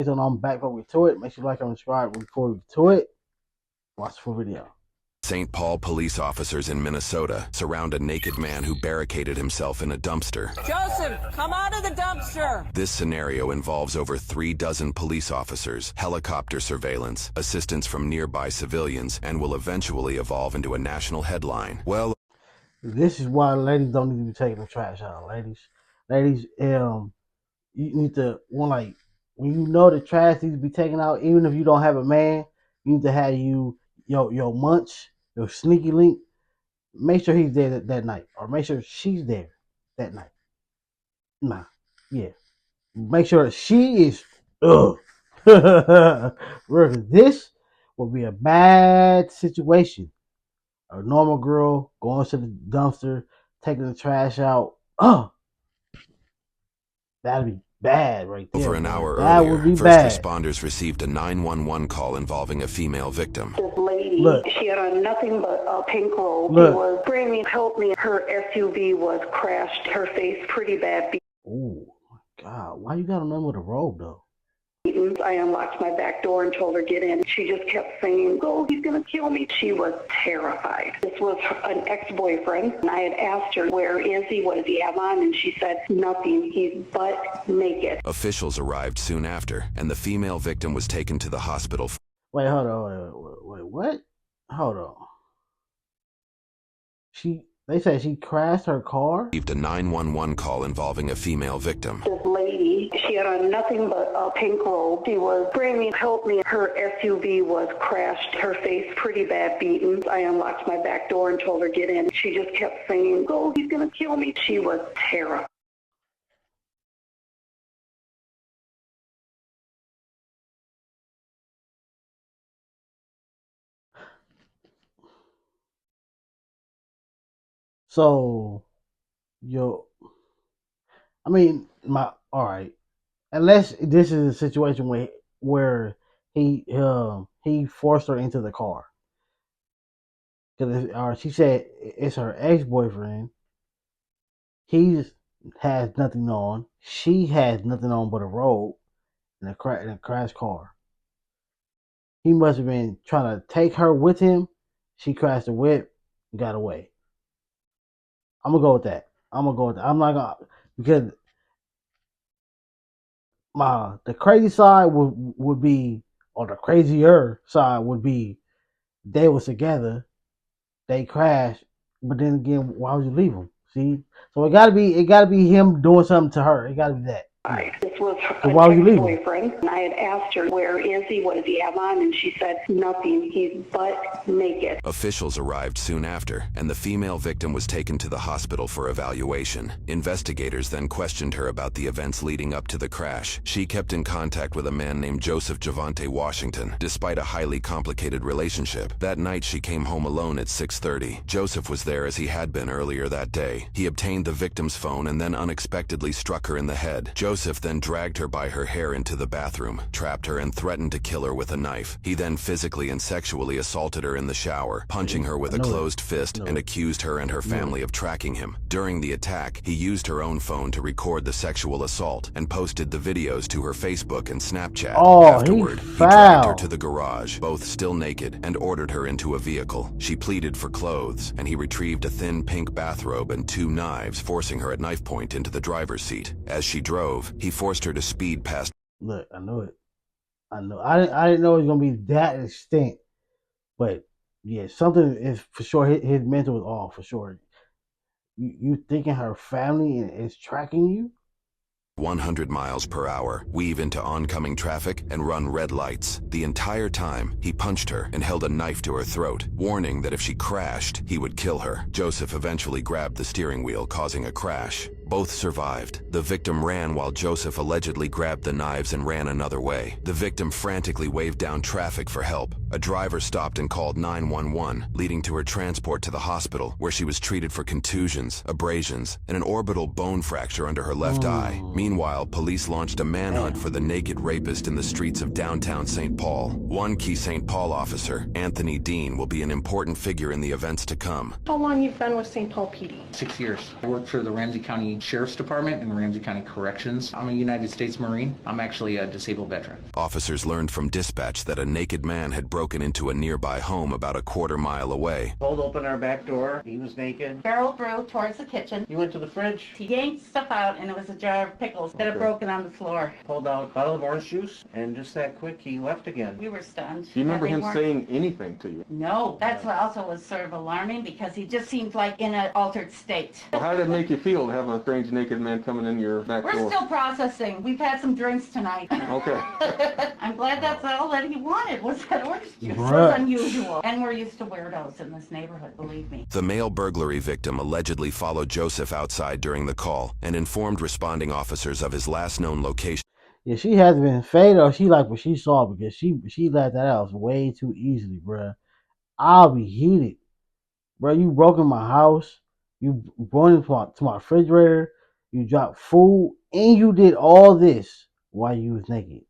gentlemen, I'm back before we to it. Make sure you like and subscribe before we to it. Watch the full video. St. Paul police officers in Minnesota surround a naked man who barricaded himself in a dumpster. Joseph, come out of the dumpster! This scenario involves over 3 dozen police officers, helicopter surveillance, assistance from nearby civilians, and will eventually evolve into a national headline. Well, this is why ladies don't need to be taking the trash out. Ladies, you need to when you know the trash needs to be taken out, even if you don't have a man, you need to have your munch, your sneaky link. Make sure he's there that night, or make sure she's there that night. Make sure she is. This will be a bad situation. A normal girl going to the dumpster, taking the trash out. That'd be bad right there. Over an hour that earlier, would be first bad. responders received a 911 call involving a female victim. This lady, she had on nothing but a pink robe. Look. She was screaming, "Help me." Her SUV was crashed. Her face pretty bad Oh my God! Why you got on them with a robe though? beaten. I unlocked my back door and told her get in. She just kept saying, "Oh, he's gonna kill me." She was terrified. This was an ex-boyfriend, and I had asked her, "Where is he? What does he have on?" And she said, "Nothing. He's butt naked." Officials arrived soon after, and the female victim was taken to the hospital. Wait, hold on. Wait, what? Hold on. They said she crashed her car? Received a 911 call involving a female victim. This lady, she had on nothing but a pink robe. She was screaming, "Help me." Her SUV was crashed. Her face pretty bad beaten. I unlocked my back door and told her get in. She just kept saying, "Oh, he's gonna kill me." She was terrified. So, all right. Unless this is a situation where he forced her into the car, because she said it's her ex-boyfriend. He has nothing on. She has nothing on but a robe and a crashed car. He must have been trying to take her with him. She crashed the whip and got away. I'm gonna go with that. I'm not gonna, because the crazy side would be, or the crazier side would be, they was together, they crashed, but then again, why would you leave them? See, so it gotta be him doing something to her. It gotta be that. This was why would you leave him? boyfriend, and I had asked her, "Where is he? What does he have on?" And she said, "Nothing. He's butt naked." Officials arrived soon after, and the female victim was taken to the hospital for evaluation. Investigators then questioned her about the events leading up to the crash. She kept in contact with a man named Joseph Javante Washington, despite a highly complicated relationship. That night she came home alone at 6:30. Joseph was there as he had been earlier that day. He obtained the victim's phone and then unexpectedly struck her in the head. Joseph then dragged her by her hair into the bathroom, trapped her, and threatened to kill her with a knife. He then physically and sexually assaulted her in the shower, punching her with a closed fist, and accused her and her family of tracking him. During the attack, he used her own phone to record the sexual assault and posted the videos to her Facebook and Snapchat. Afterward, he dragged her to the garage, both still naked, and ordered her into a vehicle. She pleaded for clothes, and he retrieved a thin pink bathrobe and 2 knives, forcing her at knife point into the driver's seat. As she drove, he forced her to speed past. Look, I knew it. I didn't know it was gonna be that extent, but yeah, something is for sure. His mental was off for sure. You thinking her family is tracking you? 100 miles per hour, weave into oncoming traffic, and run red lights. The entire time, he punched her and held a knife to her throat, warning that if she crashed, he would kill her. Joseph eventually grabbed the steering wheel, causing a crash. Both survived. The victim ran while Joseph allegedly grabbed the knives and ran another way. The victim frantically waved down traffic for help. A driver stopped and called 911, leading to her transport to the hospital, where she was treated for contusions, abrasions, and an orbital bone fracture under her left eye. Meanwhile, police launched a manhunt for the naked rapist in the streets of downtown St. Paul. One key St. Paul officer, Anthony Dean, will be an important figure in the events to come. How long you've been with St. Paul PD? 6 years. I worked for the Ramsey County County Sheriff's Department and Ramsey County Corrections. I'm a United States Marine. I'm actually a disabled veteran. Officers learned from dispatch that a naked man had broken into a nearby home about a quarter-mile away. Pulled open our back door. He was naked. Barreled through towards the kitchen. He went to the fridge. He yanked stuff out, and it was a jar of pickles that had broken on the floor. Pulled out a bottle of orange juice, and just that quick, he left again. We were stunned. Do you remember him saying anything to you? No. That's what also was sort of alarming, because he just seemed like in an altered state. Well, how did it make you feel to have a strange naked man coming in your back door? We're still processing. We've had some drinks tonight. Okay. I'm glad that's all that he wanted, was that orange juice. It Right. was unusual. And we're used to weirdos in this neighborhood, believe me. The male burglary victim allegedly followed Joseph outside during the call and informed responding officers of his last known location. Yeah, she has been faded, or she like what she saw, because she let that out way too easily, bruh. I'll be heated. Bro, you broke in my house, you broke into my refrigerator, you dropped food, and you did all this while you was naked.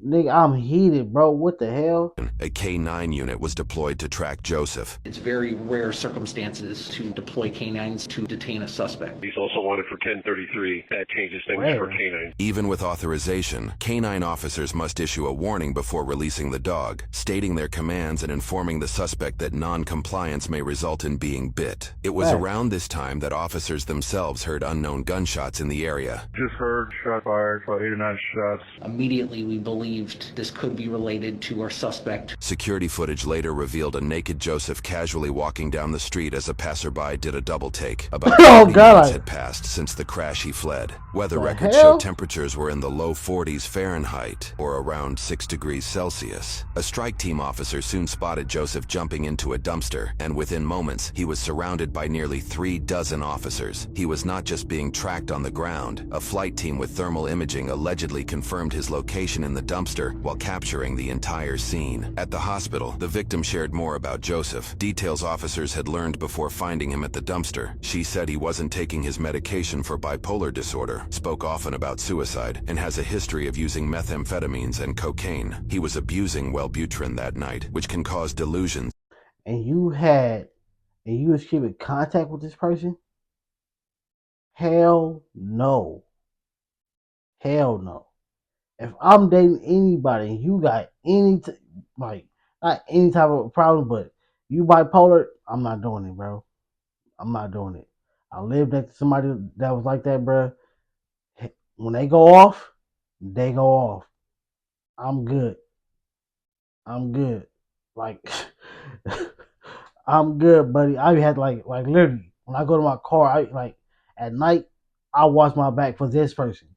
Nigga, I'm heated, bro. What the hell? A K-9 unit was deployed to track Joseph. It's very rare circumstances to deploy canines to detain a suspect. He's also wanted for 1033. That changes things Rare. for canine. Even with authorization, K-9 officers must issue a warning before releasing the dog, stating their commands and informing the suspect that non-compliance may result in being bit. It was Right. around this time that officers themselves heard unknown gunshots in the area. Just heard shot fired, about 8 or 9 shots. Immediately, we believed this could be related to our suspect. Security footage later revealed a naked Joseph casually walking down the street as a passerby did a double take. About Oh, 30 God. minutes had passed since the crash he fled. Weather The records hell? showed temperatures were in the low 40s Fahrenheit, or around 6 degrees Celsius. A strike team officer soon spotted Joseph jumping into a dumpster, and within moments, he was surrounded by nearly 3 dozen officers. He was not just being tracked on the ground. A flight team with thermal imaging allegedly confirmed his location in the dumpster while capturing the entire scene. At the hospital, the victim shared more about Joseph, details officers had learned before finding him at the dumpster. She said he wasn't taking his medication for bipolar disorder, spoke often about suicide, and has a history of using methamphetamines and cocaine. He was abusing Wellbutrin that night, which can cause delusions. And you was keeping contact with this person? Hell no. Hell no. If I'm dating anybody and you got not any type of problem, but you bipolar, I'm not doing it, bro. I'm not doing it. I lived next to somebody that was like that, bro. When they go off, they go off. I'm good. Like, I'm good, buddy. I had like literally when I go to my car, at night, I watch my back for this person.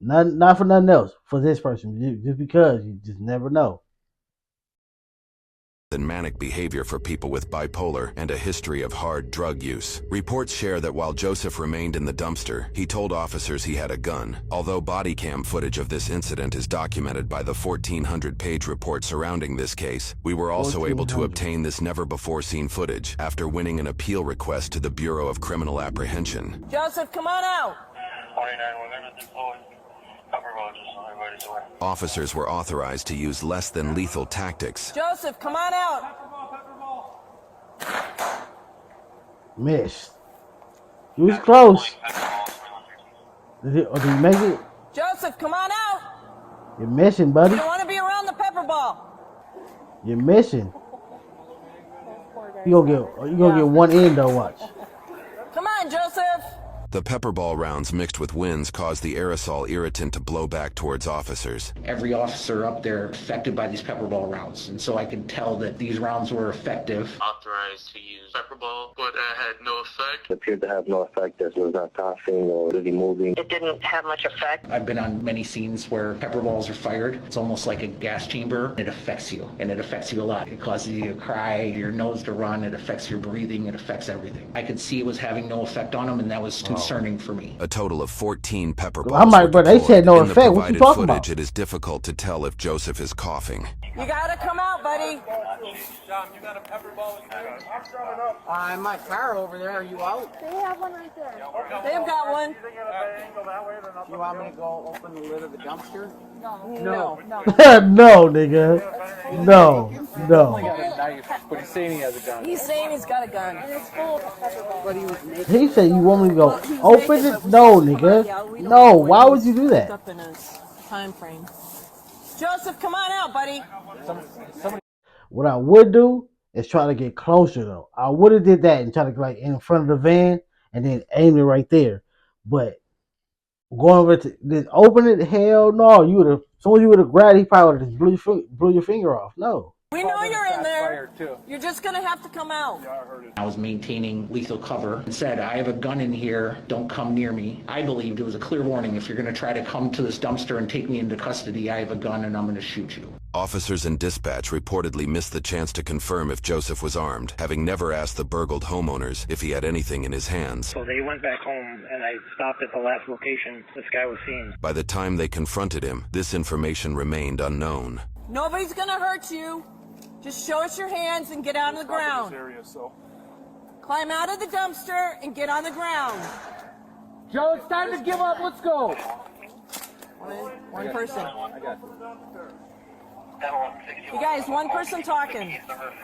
Not for nothing else. For this person, just because you just never know. And manic behavior for people with bipolar and a history of hard drug use. Reports share that while Joseph remained in the dumpster, he told officers he had a gun. Although body cam footage of this incident is documented by the 1,400-page report surrounding this case, we were also able to obtain this never-before-seen footage after winning an appeal request to the Bureau of Criminal Apprehension. Joseph, come on out. 29, we're going to deploy. Cover road, just so everybody's aware. Officers were authorized to use less than lethal tactics. Joseph, come on out. Missed. He was close. Did you make it? Joseph, come on out. You're missing, buddy. You don't want to be around the pepper ball. You're missing. You gonna get one end though. Watch. Come on, Joseph. The pepper ball rounds mixed with winds caused the aerosol irritant to blow back towards officers. Every officer up there affected by these pepper ball rounds, and so I could tell that these rounds were effective. Authorized to use pepper ball, but had no effect. It appeared to have no effect as it was not coughing or really moving. It didn't have much effect. I've been on many scenes where pepper balls are fired. It's almost like a gas chamber. It affects you, and it affects you a lot. It causes you to cry, your nose to run. It affects your breathing. It affects everything. I could see it was having no effect on him, and that was concerning for me. A total of 14 pepper balls I'm like, were bro, they deployed. said no In the effect. What you provided talking footage, about? it is difficult to tell if Joseph is coughing. You gotta come out, buddy. John, you got a pepper ball in there? In my car over there. Are you out? They have one right there. They've got one. You want me to go open the lid of the dumpster? No. No, nigga. No, no. got a knife, but he's saying he has a gun. He's saying he's got a gun. But he was naked. He said you want me to Well, go he was open naked, it? but we No, saw him come out. nigga. Yeah, we don't No, know when why he would was you do that? Up in his time frame. Joseph, come on out, buddy. What I would do is try to get closer though. I would have did that and try to like in front of the van and then aim it right there. But going over to just open it, hell no. You would have as soon as you would have grabbed, he probably would have just blew your finger off. No. We know you're in there. You're just gonna have to come out. I was maintaining lethal cover and said, I have a gun in here, don't come near me. I believed it was a clear warning. If you're going to try to come to this dumpster and take me into custody, I have a gun and I'm going to shoot you. Officers in dispatch reportedly missed the chance to confirm if Joseph was armed, having never asked the burgled homeowners if he had anything in his hands. So they went back home and I stopped at the last location this guy was seen. By the time they confronted him, this information remained unknown. Nobody's gonna hurt you. Just show us your hands and get out of the ground. Climb out of the dumpster and get on the ground. Joe, it's time to give up. Let's go. One person. You guys, one person talking.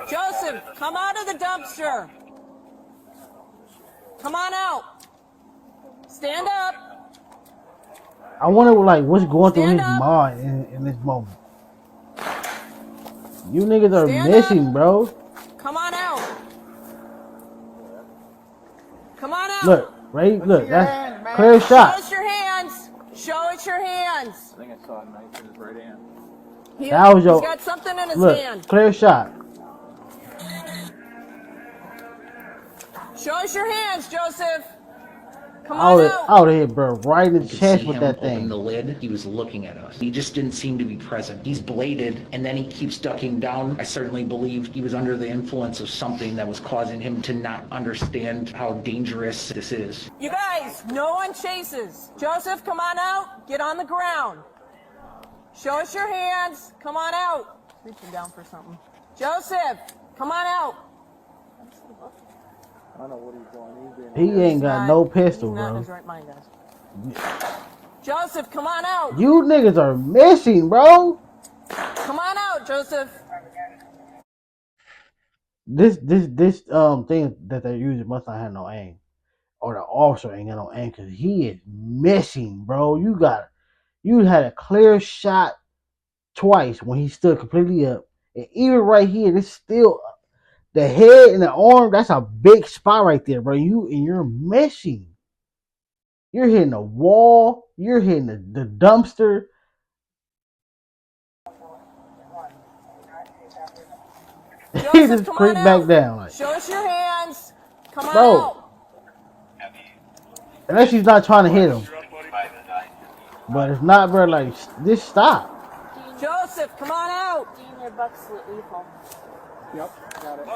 Joseph, come out of the dumpster. Come on out. Stand up. I wonder like what's going through Stand his up. mind in this moment. You niggas are Stand missing, up. bro. Come on out. Come on out. Look, right? Look, that's man. clear Show shot. us your hands. Show us your hands. I think I saw a knife in his right hand. That was your He's got something in his look, hand. clear shot. Show us your hands, Joseph. Come I on would out. have hit bro right in the You could chest see with him that open thing. the lid. He was looking at us. He just didn't seem to be present. He's bladed, and then he keeps ducking down. I certainly believe he was under the influence of something that was causing him to not understand how dangerous this is. You guys, no one chases. Joseph, come on out. Get on the ground. Show us your hands. Come on out. Reaching down for something. Joseph, come on out. I don't know what he's doing. He ain't got no pistol, He's not in bro. his right mind, guys. Joseph, come on out. You niggas are missing, bro. Come on out, Joseph. This thing that they're using must not have no aim, or the officer ain't got no aim because he is missing, bro. You had a clear shot twice when he stood completely up, and even right here, it's still the head and the arm. That's a big spot right there, bro. You're missing. You're hitting the wall. You're hitting the dumpster. He Joseph, just come creeped on back out. down, like, Show us your hands. Come on bro. out. Unless she's not trying to hit him. But if not, bro, like, just stop. Joseph, come on out. Your buck's lethal. Yep, got it.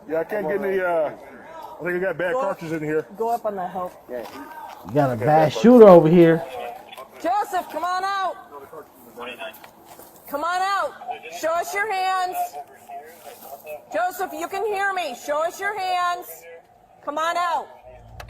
Yeah, I can't get any, I think I got bad cartridges in here. Go up on the help. You got a bad shooter over here. Joseph, come on out. Come on out. Show us your hands. Joseph, you can hear me. Show us your hands. Come on out.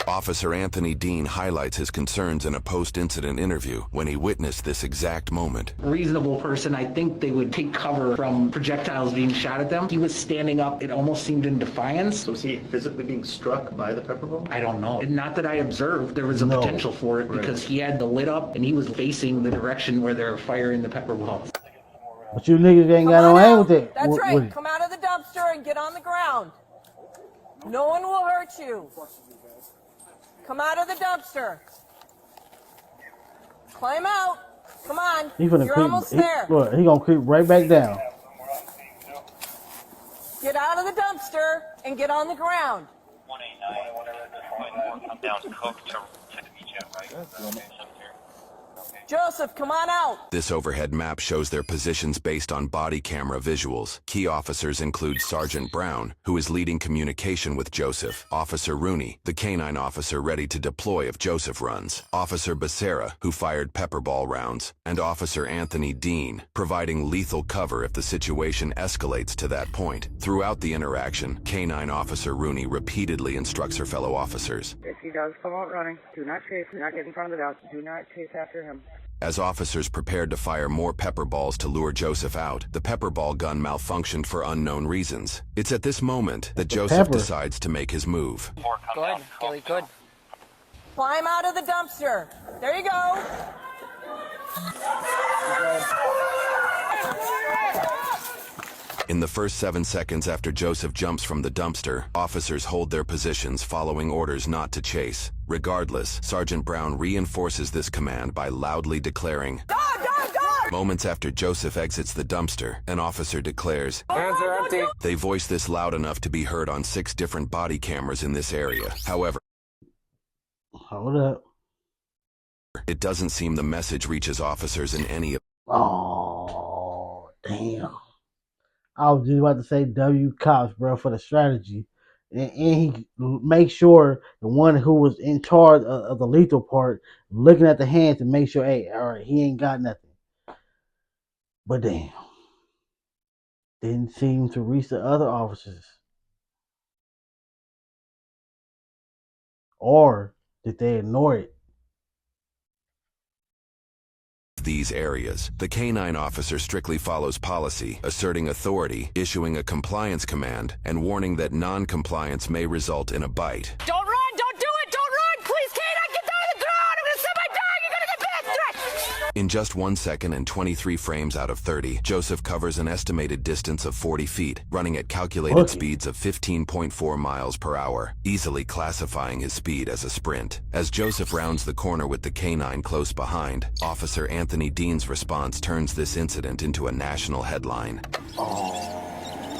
Officer Anthony Dean highlights his concerns in a post-incident interview when he witnessed this exact moment. A reasonable person, I think they would take cover from projectiles being shot at them. He was standing up, it almost seemed in defiance. Was he physically being struck by the pepper ball? I don't know. Not that I observed. There was a potential for it because he had the lid up and he was facing the direction where they were firing the pepper balls. But you niggas ain't got no aim with it. That's right. Come out of the dumpster and get on the ground. No one will hurt you. Come out of the dumpster. Climb out. Come on. You're almost there. Look, he gonna creep right back down. Get out of the dumpster and get on the ground. 189, I'm down to Cook to meet you, right? Joseph, come on out. This overhead map shows their positions based on body camera visuals. Key officers include Sergeant Brown, who is leading communication with Joseph, Officer Rooney, the canine officer ready to deploy if Joseph runs, Officer Becerra, who fired pepper ball rounds, and Officer Anthony Dean, providing lethal cover if the situation escalates to that point. Throughout the interaction, canine officer Rooney repeatedly instructs her fellow officers. If he does come out running, do not chase, do not get in front of the house, do not chase after him. As officers prepared to fire more pepper balls to lure Joseph out, the pepper ball gun malfunctioned for unknown reasons. It's at this moment that Joseph decides to make his move. Good, Gilly, good. Climb out of the dumpster. There you go. In the first 7 seconds after Joseph jumps from the dumpster, officers hold their positions following orders not to chase. Regardless, Sergeant Brown reinforces this command by loudly declaring, "Dog, dog, dog!" Moments after Joseph exits the dumpster, an officer declares, "Hands are empty." They voice this loud enough to be heard on 6 different body cameras in this area. However, hold up. It doesn't seem the message reaches officers in any of. Oh, damn. I was just about to say W cops, bro, for the strategy. And he make sure the one who was in charge of the lethal part looking at the hands to make sure, hey, all right, he ain't got nothing. But damn, didn't seem to reach the other officers. Or did they ignore it? These areas, the canine officer strictly follows policy, asserting authority, issuing a compliance command, and warning that non-compliance may result in a bite. Don't run! Don't do it! Don't run! Please, canine, get down on the ground! I'm gonna set my dog! You're gonna get bad threats! In just 1 second and 23 frames out of 30, Joseph covers an estimated distance of 40 feet, running at calculated speeds of 15.4 miles per hour, easily classifying his speed as a sprint. As Joseph rounds the corner with the canine close behind, Officer Anthony Dean's response turns this incident into a national headline.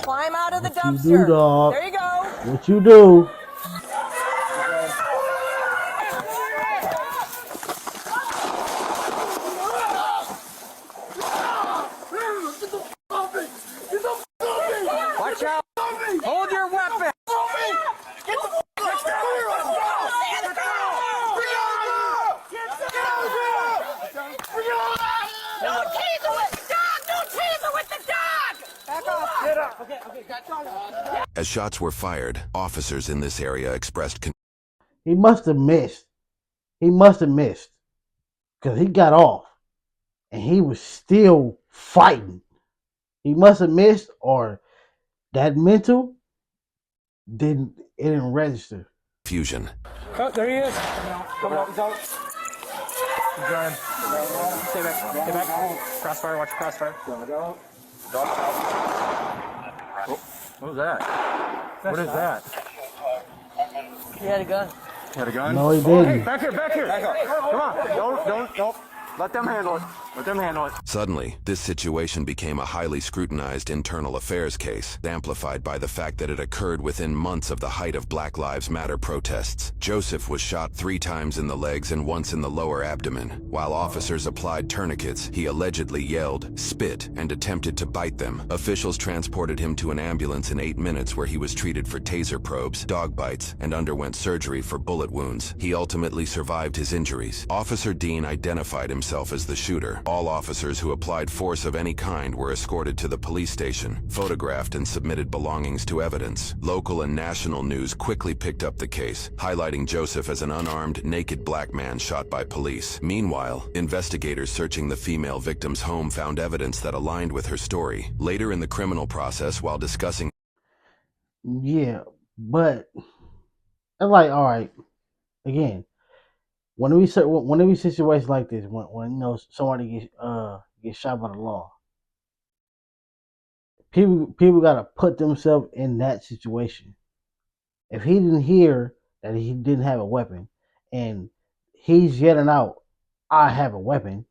Climb out of the dumpster. You do, dog. There you go. What you do? Watch out! Hold your weapon! Get the No teaser with the dog! No teaser with the dog! Back off! Get up! Okay, got dog. As shots were fired, officers in this area expressed He must have missed. He must have missed. Because he got off. And he was still fighting. He must have missed, or that mental didn't register. confusion. Oh, there he is. Coming out. He's out. He's done. Stay back. Stay back. Crossfire. Watch the crossfire. Oh, what was that? What is that? He had a gun. You had a gun? No, he Oh, didn't. hey, back here, back here. Come on. Don't. Let them handle it. Let them handle it. Suddenly, this situation became a highly scrutinized internal affairs case, amplified by the fact that it occurred within months of the height of Black Lives Matter protests. Joseph was shot 3 times in the legs and once in the lower abdomen. While officers applied tourniquets, he allegedly yelled, spit, and attempted to bite them. Officials transported him to an ambulance in 8 minutes where he was treated for taser probes, dog bites, and underwent surgery for bullet wounds. He ultimately survived his injuries. Officer Dean identified himself as the shooter. All officers who applied force of any kind were escorted to the police station, photographed, and submitted belongings to evidence. Local and national news quickly picked up the case, highlighting Joseph as an unarmed, naked black man shot by police. Meanwhile, investigators searching the female victim's home found evidence that aligned with her story. Later in the criminal process, while discussing Yeah, but it's like, all right, again, when we situations like this, when you know somebody gets shot by the law, people gotta put themselves in that situation. If he didn't hear that he didn't have a weapon, and he's yelling out, "I have a weapon,"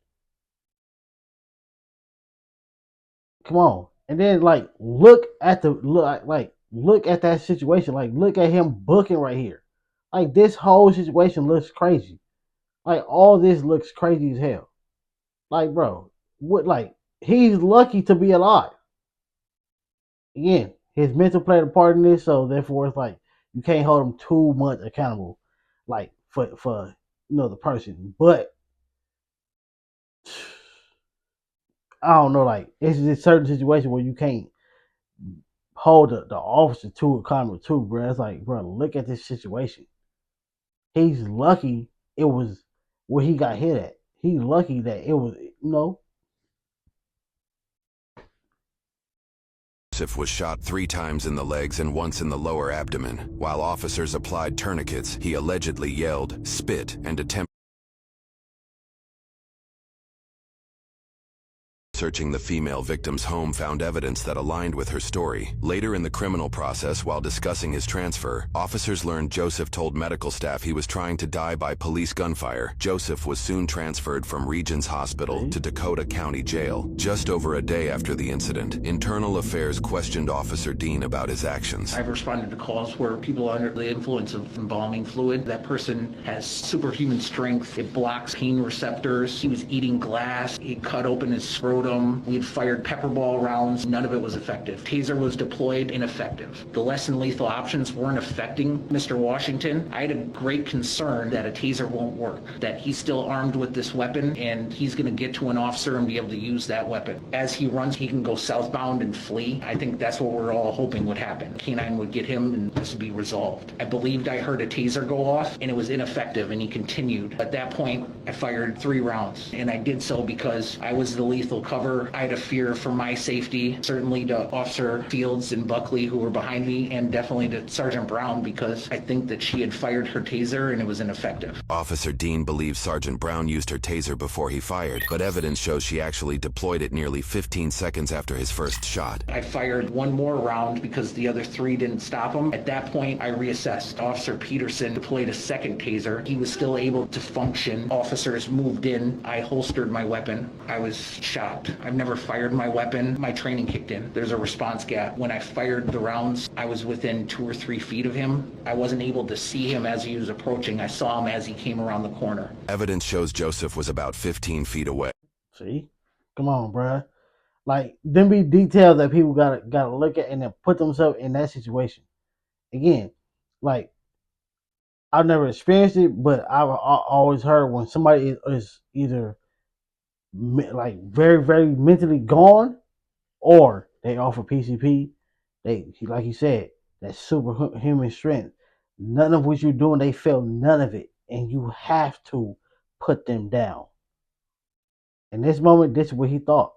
come on, and then like look at that situation, like look at him booking right here, like this whole situation looks crazy. Like all this looks crazy as hell. Like, bro, what? Like, he's lucky to be alive. Again, his mental played a part in this, so therefore it's like you can't hold him too much accountable, like for the person. But I don't know, like it's just certain situation where you can't hold the officer to accountable too, bro. It's like, bro, look at this situation. He's lucky it was where he got hit at. He lucky that it was, Joseph was shot 3 times in the legs and once in the lower abdomen. While officers applied tourniquets, he allegedly yelled, spit, and attempted. Searching the female victim's home found evidence that aligned with her story. Later in the criminal process, while discussing his transfer, officers learned Joseph told medical staff he was trying to die by police gunfire. Joseph was soon transferred from Regions Hospital to Dakota County Jail. Just over a day after the incident, Internal Affairs questioned Officer Dean about his actions. I've responded to calls where people are under the influence of embalming fluid. That person has superhuman strength. It blocks pain receptors. He was eating glass. He cut open his scrotum. We had fired pepper ball rounds. None of it was effective. Taser was deployed, ineffective. The less than lethal options weren't affecting Mr. Washington. I had a great concern that a taser won't work, that he's still armed with this weapon and he's going to get to an officer and be able to use that weapon. As he runs, he can go southbound and flee. I think that's what we're all hoping would happen. K9 would get him and this would be resolved. I believed I heard a taser go off and it was ineffective and he continued. At that point, I fired 3 rounds and I did so because I was the lethal cover. I had a fear for my safety, certainly to Officer Fields and Buckley who were behind me, and definitely to Sergeant Brown because I think that she had fired her taser and it was ineffective. Officer Dean believes Sergeant Brown used her taser before he fired, but evidence shows she actually deployed it nearly 15 seconds after his first shot. I fired 1 more round because the other 3 didn't stop him. At that point, I reassessed. Officer Peterson deployed a second taser. He was still able to function. Officers moved in. I holstered my weapon. I was shot. I've never fired my weapon. My training kicked in. There's a response gap. When I fired the rounds, I was within 2 or 3 feet of him. I wasn't able to see him as he was approaching. I saw him as he came around the corner. Evidence shows Joseph was about 15 feet away. See? Come on, bruh. Like, them be details that people gotta look at and then put themselves in that situation. Again, like, I've never experienced it, but I've always heard when somebody is either like very, very mentally gone, or they offer PCP. They, like you said, that superhuman strength. None of what you're doing, they feel none of it, and you have to put them down. In this moment, this is what he thought.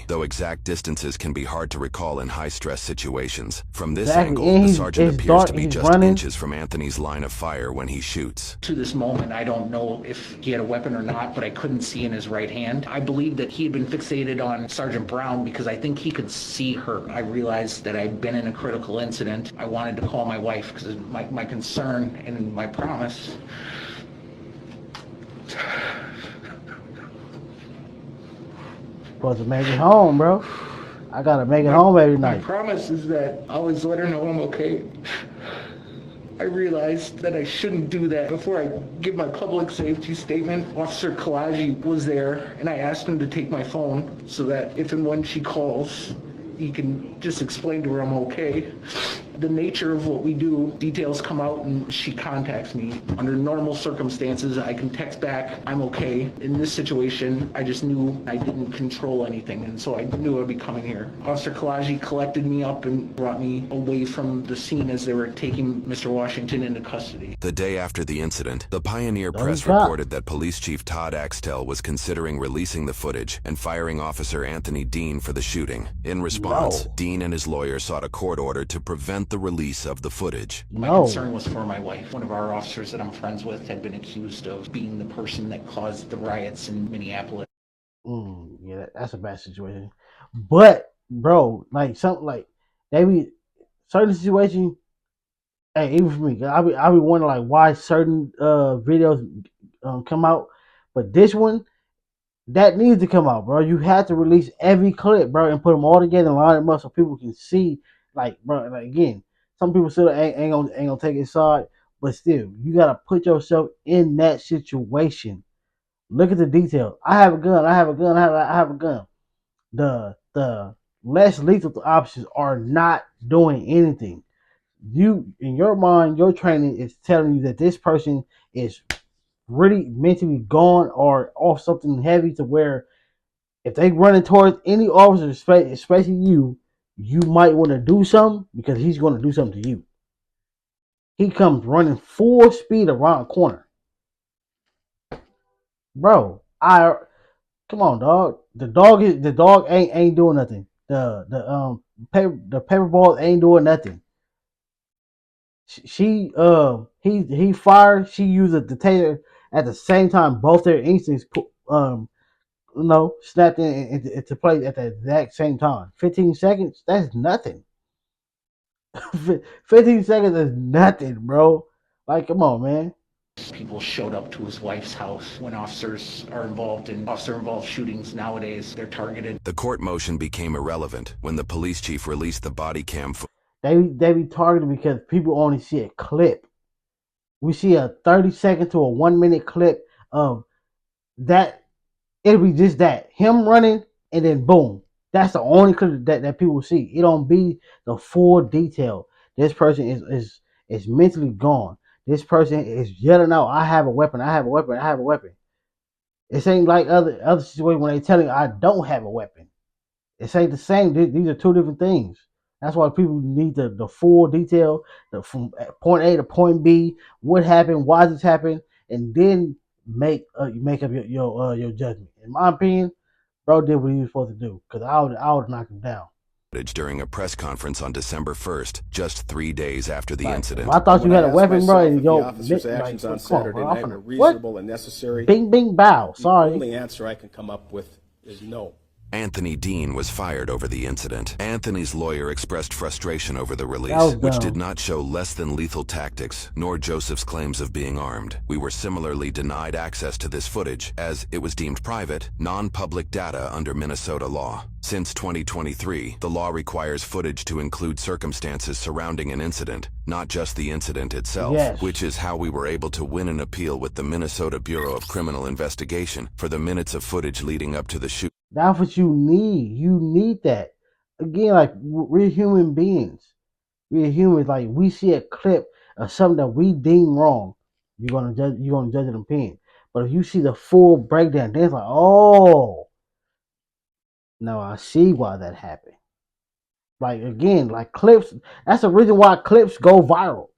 Though exact distances can be hard to recall in high-stress situations. From this Exactly. angle, And the sergeant it's appears dark, to be he's just running. inches from Anthony's line of fire when he shoots. To this moment, I don't know if he had a weapon or not, but I couldn't see in his right hand. I believe that he had been fixated on Sergeant Brown because I think he could see her. I realized that I'd been in a critical incident. I wanted to call my wife because my concern and my promise Supposed to make it home, bro. I gotta make it home every My night. promise is that I always let her know I'm okay. I realized that I shouldn't do that. Before I give my public safety statement, Officer Kalaji was there, and I asked him to take my phone so that if and when she calls, he can just explain to her I'm okay. The nature of what we do, details come out and she contacts me. Under normal circumstances, I can text back, I'm okay. In this situation, I just knew I didn't control anything, and so I knew I'd be coming here. Officer Kalaji collected me up and brought me away from the scene as they were taking Mr. Washington into custody. The day after the incident, the Pioneer Press stop. reported that Police Chief Todd Axtell was considering releasing the footage and firing Officer Anthony Dean for the shooting. In response, Dean and his lawyer sought a court order to prevent the release of the footage. My concern was for my wife. One of our officers that I'm friends with had been accused of being the person that caused the riots in Minneapolis. Yeah, that's a bad situation. But, bro, like something like they be certain situations. Hey, even for me, I be wondering like why certain videos come out, but this one that needs to come out, bro. You have to release every clip, bro, and put them all together and line them up so people can see. Like, bro, like again, some people still ain't gonna take his side, but still, you gotta put yourself in that situation. Look at the details. I have a gun. I have a gun. I have a gun. The less lethal options are not doing anything. You, in your mind, your training is telling you that this person is really mentally gone or off something heavy to where if they running towards any officer, especially you might want to do something because he's going to do something to you. He comes running full speed around the corner. bro. I come on, dog. The dog ain't doing nothing. The paper ball ain't doing nothing. He fired. She used a detainer at the same time. Both their instincts snapped into place at the exact same time. 15 seconds. That's nothing. 15 seconds is nothing, bro. Like, come on, man. People showed up to his wife's house. When officers are involved in officer-involved shootings nowadays, they're targeted. The court motion became irrelevant when the police chief released the body cam footage. They be targeted because people only see a clip. We see a 30-second to a 1 minute clip of that. It'll be just that him running, and then boom. That's the only clip that people see. It don't be the full detail. This person is mentally gone. This person is yelling out, "I have a weapon! I have a weapon! I have a weapon!" It ain't like other situations when they telling you, "I don't have a weapon." It ain't the same. These are two different things. That's why people need the full detail, from point A to point B, what happened, why this happened, and then make up your judgment. In my opinion, bro did what he was supposed to do, because I would knock him down. During a press conference on December 1st, just 3 days after the Like, incident. if I thought you had a weapon, bro, and the officer's actions on Saturday night were reasonable what? and necessary, Bing, bing, bow. the Sorry. only answer I can come up with is no. Anthony Dean was fired over the incident. Anthony's lawyer expressed frustration over the release, which did not show less than lethal tactics, nor Joseph's claims of being armed. We were similarly denied access to this footage, as it was deemed private, non-public data under Minnesota law. Since 2023, the law requires footage to include circumstances surrounding an incident, not just the incident itself, which is how we were able to win an appeal with the Minnesota Bureau of Criminal Investigation for the minutes of footage leading up to the shoot. That's what you need. You need that. Again, like, we're human beings. We're humans. Like, we see a clip of something that we deem wrong, you're gonna judge an opinion. But if you see the full breakdown, then it's like, oh, now I see why that happened. Like, again, like clips. That's the reason why clips go viral.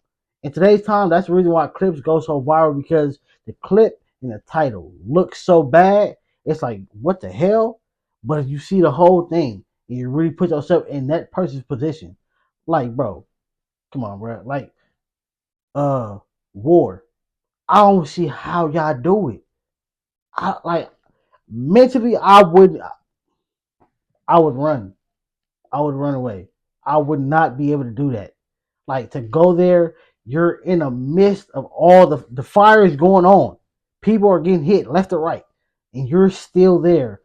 In today's time, that's the reason why clips go so viral, because the clip and the title looks so bad. It's like, what the hell? But if you see the whole thing and you really put yourself in that person's position, like, bro, come on, bro. Like, war. I don't see how y'all do it. Mentally, I would run. I would run away. I would not be able to do that. Like, to go there, you're in the midst of all the fire is going on. People are getting hit left or right, and you're still there,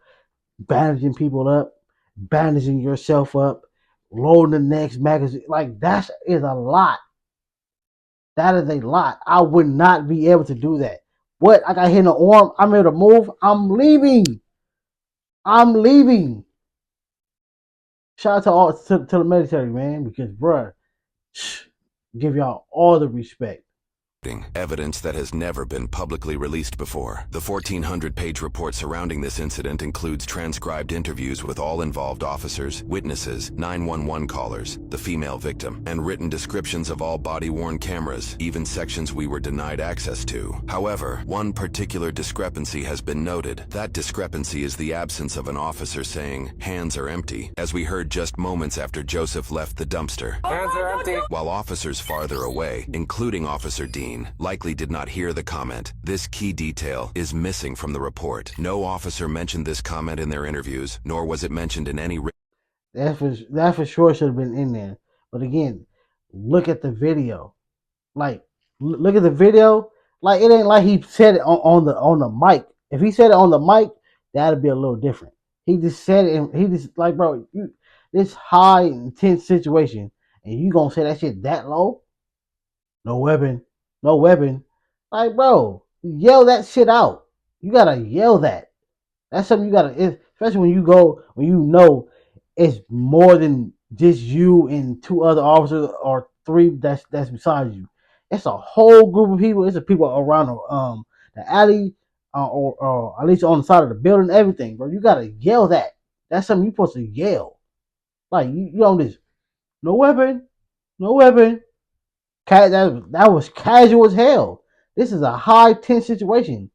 bandaging people up, bandaging yourself up, loading the next magazine. Like, that is a lot. That is a lot. I would not be able to do that. What? I got hit in the arm. I'm able to move. I'm leaving. I'm leaving. Shout out to all to the military, man, because, bruh, give y'all all the respect. Evidence that has never been publicly released before. The 1,400-page report surrounding this incident includes transcribed interviews with all involved officers, witnesses, 911 callers, the female victim, and written descriptions of all body-worn cameras, even sections we were denied access to. However, one particular discrepancy has been noted. That discrepancy is the absence of an officer saying, "Hands are empty," as we heard just moments after Joseph left the dumpster. Hands are empty. While officers farther away, including Officer Dean, likely did not hear the comment. This key detail is missing from the report. No officer mentioned this comment in their interviews, nor was it mentioned in any. That for sure should have been in there. But again, look at the video. Like, look at the video. Like, it ain't like he said it on the mic. If he said it on the mic, that'd be a little different. He just said it, and he just, like, bro, this high intense situation, and you gonna say that shit that low? No weapon. No weapon. Like, bro, yell that shit out. You gotta yell that. That's something you gotta, especially when you know it's more than just you and two other officers or three that's besides you. It's a whole group of people. It's the people around the alley, or at least on the side of the building. Everything, bro. You gotta yell that. That's something you're supposed to yell. Like, you don't just, no weapon, no weapon. That was casual as hell. This is a high tense situation.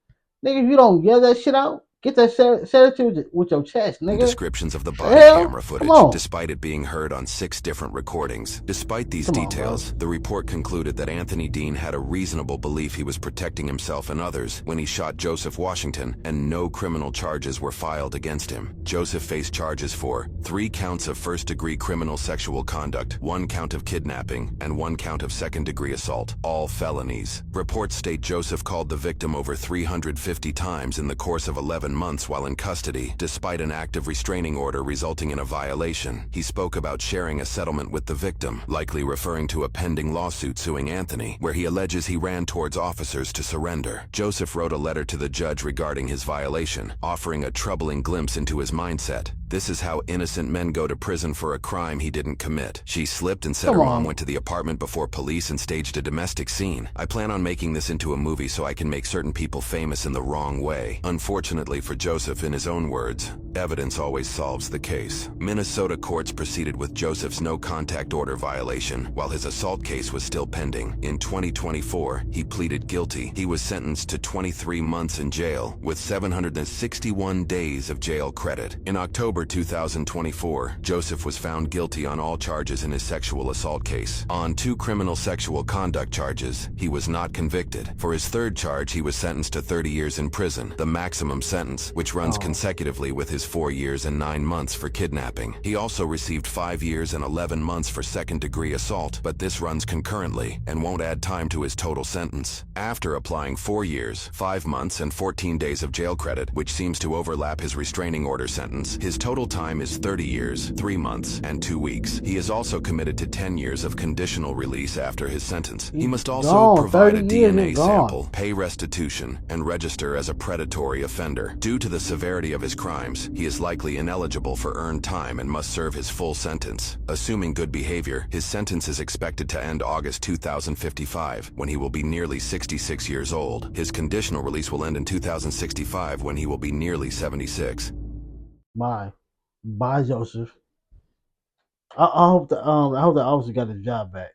Nigga, if you don't yell that shit out, get that said it with your chest, nigga. Descriptions of the The body hell? camera Come footage, on. despite it being heard on 6 different recordings. Despite these Come on, details, bro. the report concluded that Anthony Dean had a reasonable belief he was protecting himself and others when he shot Joseph Washington, and no criminal charges were filed against him. Joseph faced charges for 3 counts of first-degree criminal sexual conduct, 1 count of kidnapping, and 1 count of second-degree assault, all felonies. Reports state Joseph called the victim over 350 times in the course of 11 months while in custody, despite an active restraining order resulting in a violation. He spoke about sharing a settlement with the victim, likely referring to a pending lawsuit suing Anthony, where he alleges he ran towards officers to surrender. Joseph wrote a letter to the judge regarding his violation, offering a troubling glimpse into his mindset. This is how innocent men go to prison for a crime he didn't commit. She slipped and said her mom went to the apartment before police and staged a domestic scene. I plan on making this into a movie so I can make certain people famous in the wrong way. Unfortunately for Joseph, in his own words, evidence always solves the case. Minnesota courts proceeded with Joseph's no-contact order violation while his assault case was still pending. In 2024, he pleaded guilty. He was sentenced to 23 months in jail with 761 days of jail credit. In October 2024, Joseph was found guilty on all charges in his sexual assault case. On 2 criminal sexual conduct charges, he was not convicted. For his 3rd charge, he was sentenced to 30 years in prison, the maximum sentence, which runs consecutively with his 4 years and 9 months for kidnapping. He also received 5 years and 11 months for second-degree assault, but this runs concurrently and won't add time to his total sentence. After applying 4 years, 5 months, and 14 days of jail credit, which seems to overlap his restraining order sentence, his total time is 30 years, 3 months, and 2 weeks. He is also committed to 10 years of conditional release after his sentence. He must also provide a DNA sample, pay restitution, and register as a predatory offender. Due to the severity of his crimes, he is likely ineligible for earned time and must serve his full sentence. Assuming good behavior, his sentence is expected to end August 2055, when he will be nearly 66 years old. His conditional release will end in 2065, when he will be nearly 76. Bye, Joseph. I hope the officer got his job back.